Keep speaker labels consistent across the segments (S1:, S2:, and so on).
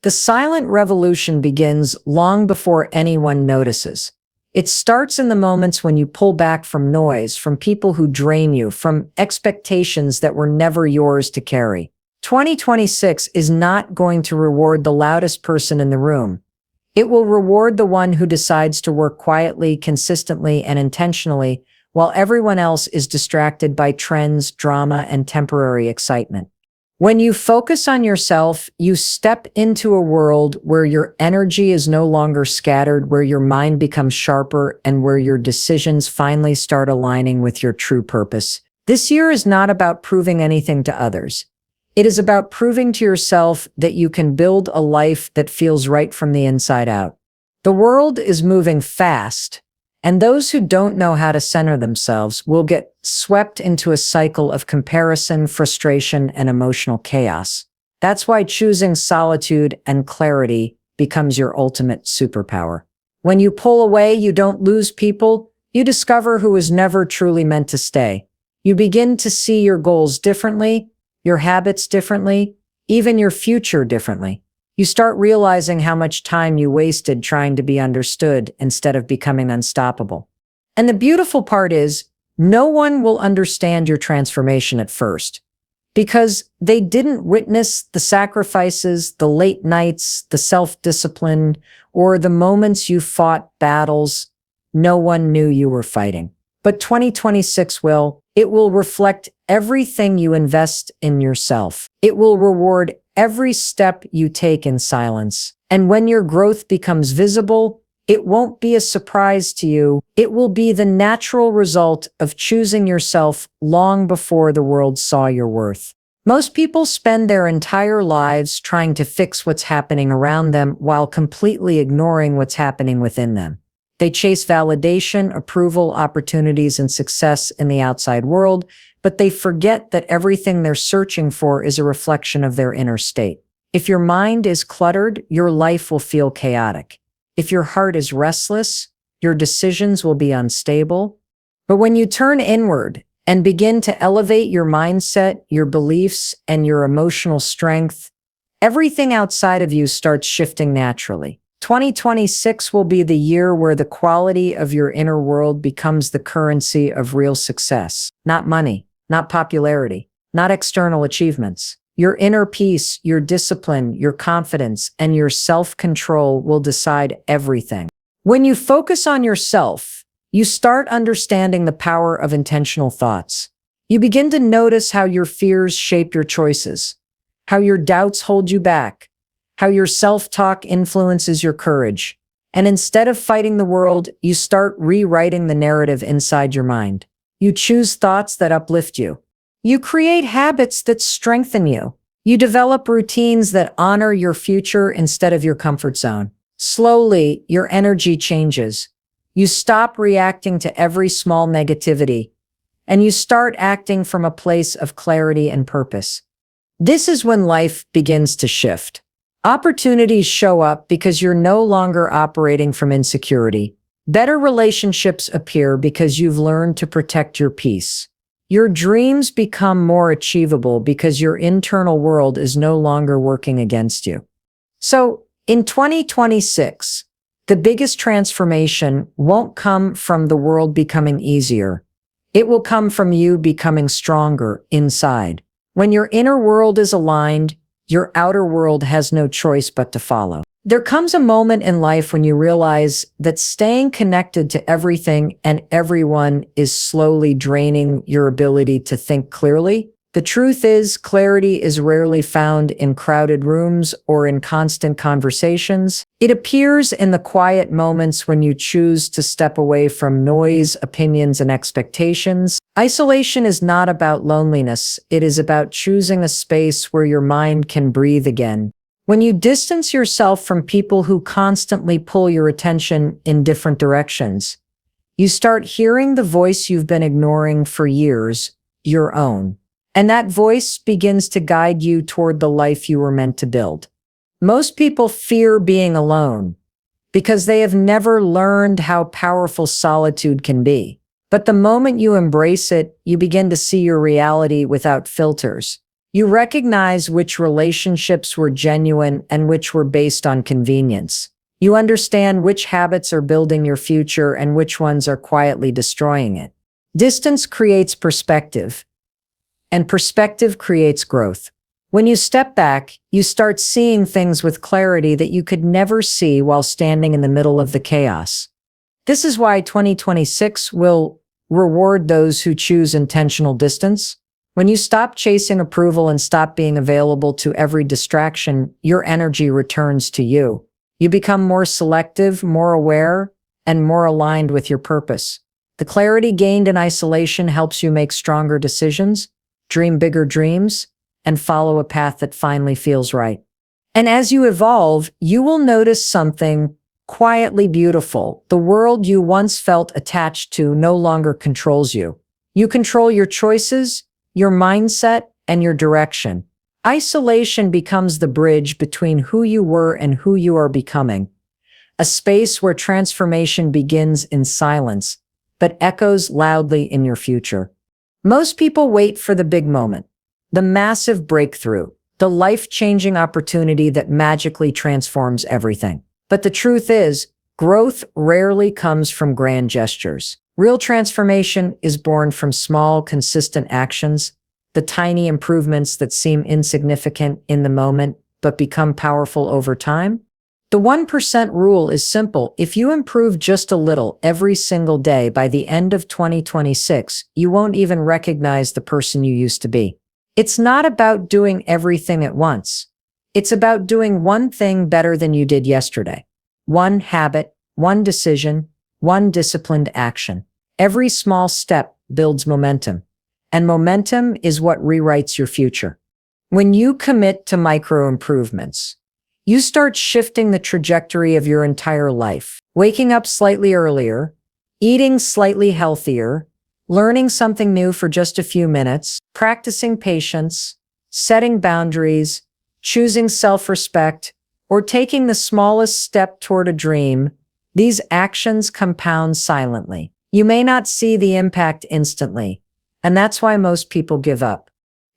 S1: The silent revolution begins long before anyone notices. It starts in the moments when you pull back from noise, from people who drain you, from expectations that were never yours to carry. 2026 is not going to reward the loudest person in the room. It will reward the one who decides to work quietly, consistently, and intentionally, while everyone else is distracted by trends, drama, and temporary excitement. When you focus on yourself, you step into a world where your energy is no longer scattered, where your mind becomes sharper, and where your decisions finally start aligning with your true purpose. This year is not about proving anything to others. It is about proving to yourself that you can build a life that feels right from the inside out. The world is moving fast, and those who don't know how to center themselves will get swept into a cycle of comparison, frustration, and emotional chaos. That's why choosing solitude and clarity becomes your ultimate superpower. When you pull away, you don't lose people. You discover who was never truly meant to stay. You begin to see your goals differently, your habits differently, even your future differently. You start realizing how much time you wasted trying to be understood instead of becoming unstoppable. And the beautiful part is, no one will understand your transformation at first, because they didn't witness the sacrifices, the late nights, the self-discipline, or the moments you fought battles no one knew you were fighting. But 2026 will. It will reflect everything you invest in yourself. It will reward every step you take in silence. And when your growth becomes visible, it won't be a surprise to you. It will be the natural result of choosing yourself long before the world saw your worth. Most people spend their entire lives trying to fix what's happening around them while completely ignoring what's happening within them. They chase validation, approval, opportunities, and success in the outside world, but they forget that everything they're searching for is a reflection of their inner state. If your mind is cluttered, your life will feel chaotic. If your heart is restless, your decisions will be unstable. But when you turn inward and begin to elevate your mindset, your beliefs, and your emotional strength, everything outside of you starts shifting naturally. 2026 will be the year where the quality of your inner world becomes the currency of real success. Not money, not popularity, not external achievements. Your inner peace, your discipline, your confidence, and your self-control will decide everything. When you focus on yourself, you start understanding the power of intentional thoughts. You begin to notice how your fears shape your choices, how your doubts hold you back, how your self-talk influences your courage. And instead of fighting the world, you start rewriting the narrative inside your mind. You choose thoughts that uplift you. You create habits that strengthen you. You develop routines that honor your future instead of your comfort zone. Slowly, your energy changes. You stop reacting to every small negativity, and you start acting from a place of clarity and purpose. This is when life begins to shift. Opportunities show up because you're no longer operating from insecurity. Better relationships appear because you've learned to protect your peace. Your dreams become more achievable because your internal world is no longer working against you. So, in 2026, the biggest transformation won't come from the world becoming easier. It will come from you becoming stronger inside. When your inner world is aligned, your outer world has no choice but to follow. There comes a moment in life when you realize that staying connected to everything and everyone is slowly draining your ability to think clearly. The truth is, clarity is rarely found in crowded rooms or in constant conversations. It appears in the quiet moments when you choose to step away from noise, opinions, and expectations. Isolation is not about loneliness. It is about choosing a space where your mind can breathe again. When you distance yourself from people who constantly pull your attention in different directions, you start hearing the voice you've been ignoring for years, your own. And that voice begins to guide you toward the life you were meant to build. Most people fear being alone because they have never learned how powerful solitude can be. But the moment you embrace it, you begin to see your reality without filters. You recognize which relationships were genuine and which were based on convenience. You understand which habits are building your future and which ones are quietly destroying it. Distance creates perspective, and perspective creates growth. When you step back, you start seeing things with clarity that you could never see while standing in the middle of the chaos. This is why 2026 will reward those who choose intentional distance. When you stop chasing approval and stop being available to every distraction, your energy returns to you. You become more selective, more aware, and more aligned with your purpose. The clarity gained in isolation helps you make stronger decisions, dream bigger dreams, and follow a path that finally feels right. And as you evolve, you will notice something quietly beautiful. The world you once felt attached to no longer controls you. You control your choices, your mindset, and your direction. Isolation becomes the bridge between who you were and who you are becoming, a space where transformation begins in silence, but echoes loudly in your future. Most people wait for the big moment, the massive breakthrough, the life-changing opportunity that magically transforms everything. But the truth is, growth rarely comes from grand gestures. Real transformation is born from small, consistent actions, the tiny improvements that seem insignificant in the moment but become powerful over time. The 1% rule is simple. If you improve just a little every single day, by the end of 2026, you won't even recognize the person you used to be. It's not about doing everything at once. It's about doing one thing better than you did yesterday. One habit, one decision, one disciplined action. Every small step builds momentum, and momentum is what rewrites your future. When you commit to micro improvements, you start shifting the trajectory of your entire life. Waking up slightly earlier, eating slightly healthier, learning something new for just a few minutes, practicing patience, setting boundaries, choosing self-respect, or taking the smallest step toward a dream, these actions compound silently. You may not see the impact instantly, and that's why most people give up.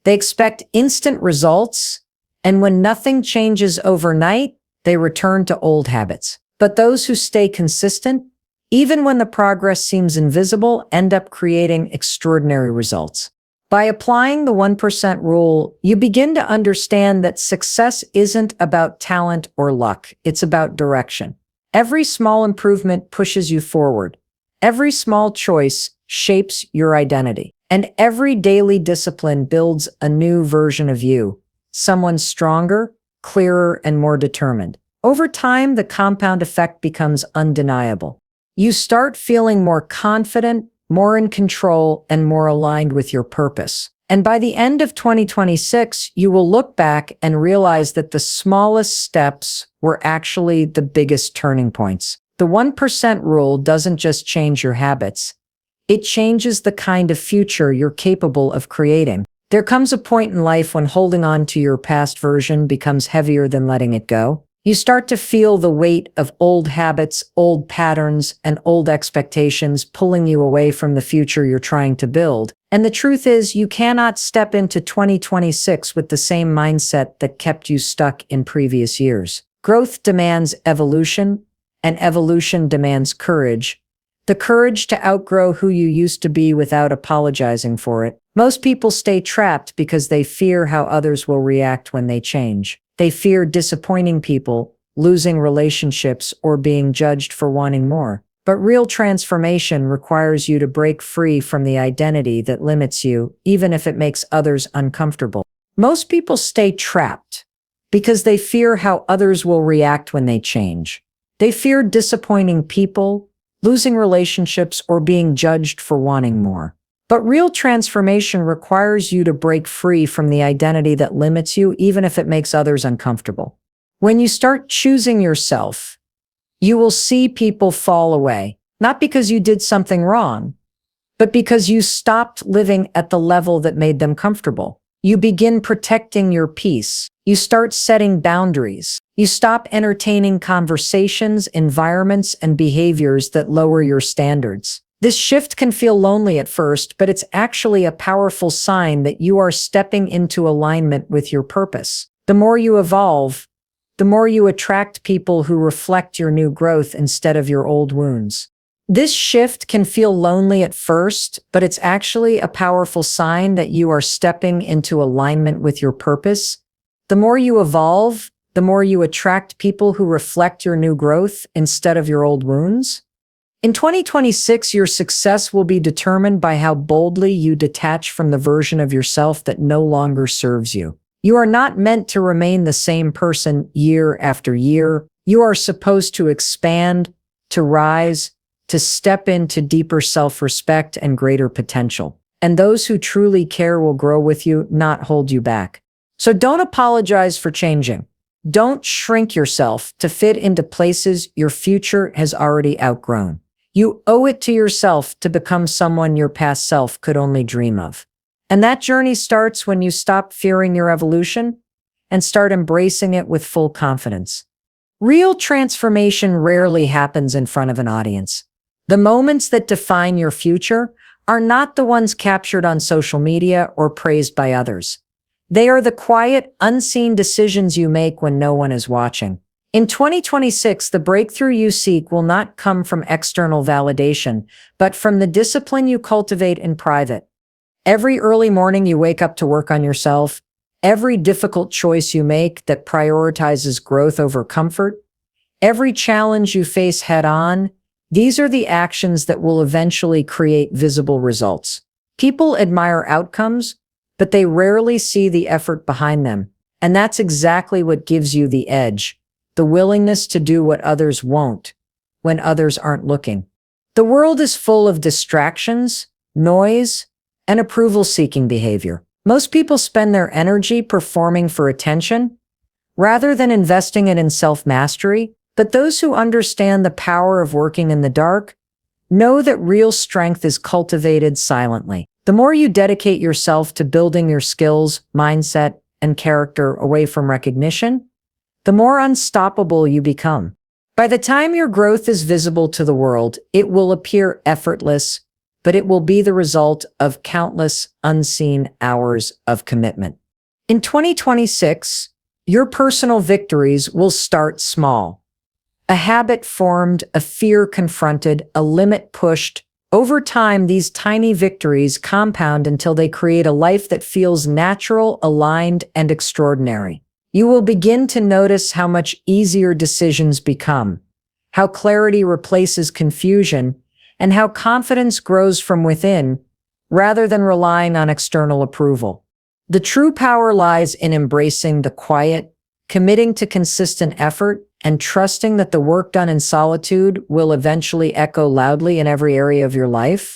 S1: They expect instant results, and when nothing changes overnight, they return to old habits. But those who stay consistent, even when the progress seems invisible, end up creating extraordinary results. By applying the 1% rule, you begin to understand that success isn't about talent or luck. It's about direction. Every small improvement pushes you forward. Every small choice shapes your identity. And every daily discipline builds a new version of you, someone stronger, clearer, and more determined. Over time, the compound effect becomes undeniable. You start feeling more confident, more in control, and more aligned with your purpose. And by the end of 2026, you will look back and realize that the smallest steps were actually the biggest turning points. The 1% rule doesn't just change your habits. It changes the kind of future you're capable of creating. There comes a point in life when holding on to your past version becomes heavier than letting it go. You start to feel the weight of old habits, old patterns, and old expectations pulling you away from the future you're trying to build. And the truth is, you cannot step into 2026 with the same mindset that kept you stuck in previous years. Growth demands evolution, and evolution demands courage. The courage to outgrow who you used to be without apologizing for it. Most people stay trapped because they fear how others will react when they change. They fear disappointing people, losing relationships, or being judged for wanting more. But real transformation requires you to break free from the identity that limits you, even if it makes others uncomfortable. Most people stay trapped because they fear how others will react when they change. They fear disappointing people, losing relationships, or being judged for wanting more. But real transformation requires you to break free from the identity that limits you, even if it makes others uncomfortable. When you start choosing yourself, you will see people fall away, not because you did something wrong, but because you stopped living at the level that made them comfortable. You begin protecting your peace. You start setting boundaries. You stop entertaining conversations, environments, and behaviors that lower your standards. This shift can feel lonely at first, but it's actually a powerful sign that you are stepping into alignment with your purpose. The more you evolve, the more you attract people who reflect your new growth instead of your old wounds. This shift can feel lonely at first, but it's actually a powerful sign that you are stepping into alignment with your purpose. The more you evolve, the more you attract people who reflect your new growth instead of your old wounds. In 2026, your success will be determined by how boldly you detach from the version of yourself that no longer serves you. You are not meant to remain the same person year after year. You are supposed to expand, to rise, to step into deeper self-respect and greater potential. And those who truly care will grow with you, not hold you back. So don't apologize for changing. Don't shrink yourself to fit into places your future has already outgrown. You owe it to yourself to become someone your past self could only dream of. And that journey starts when you stop fearing your evolution and start embracing it with full confidence. Real transformation rarely happens in front of an audience. The moments that define your future are not the ones captured on social media or praised by others. They are the quiet, unseen decisions you make when no one is watching. In 2026, the breakthrough you seek will not come from external validation, but from the discipline you cultivate in private. Every early morning you wake up to work on yourself, every difficult choice you make that prioritizes growth over comfort, every challenge you face head-on, these are the actions that will eventually create visible results. People admire outcomes, but they rarely see the effort behind them. And that's exactly what gives you the edge, the willingness to do what others won't when others aren't looking. The world is full of distractions, noise, and approval-seeking behavior. Most people spend their energy performing for attention rather than investing it in self-mastery. But those who understand the power of working in the dark know that real strength is cultivated silently. The more you dedicate yourself to building your skills, mindset, and character away from recognition, the more unstoppable you become. By the time your growth is visible to the world, it will appear effortless, but it will be the result of countless unseen hours of commitment. In 2026, your personal victories will start small. A habit formed, a fear confronted, a limit pushed. Over time, these tiny victories compound until they create a life that feels natural, aligned, and extraordinary. You will begin to notice how much easier decisions become, how clarity replaces confusion, and how confidence grows from within rather than relying on external approval. The true power lies in embracing the quiet, committing to consistent effort, and trusting that the work done in solitude will eventually echo loudly in every area of your life.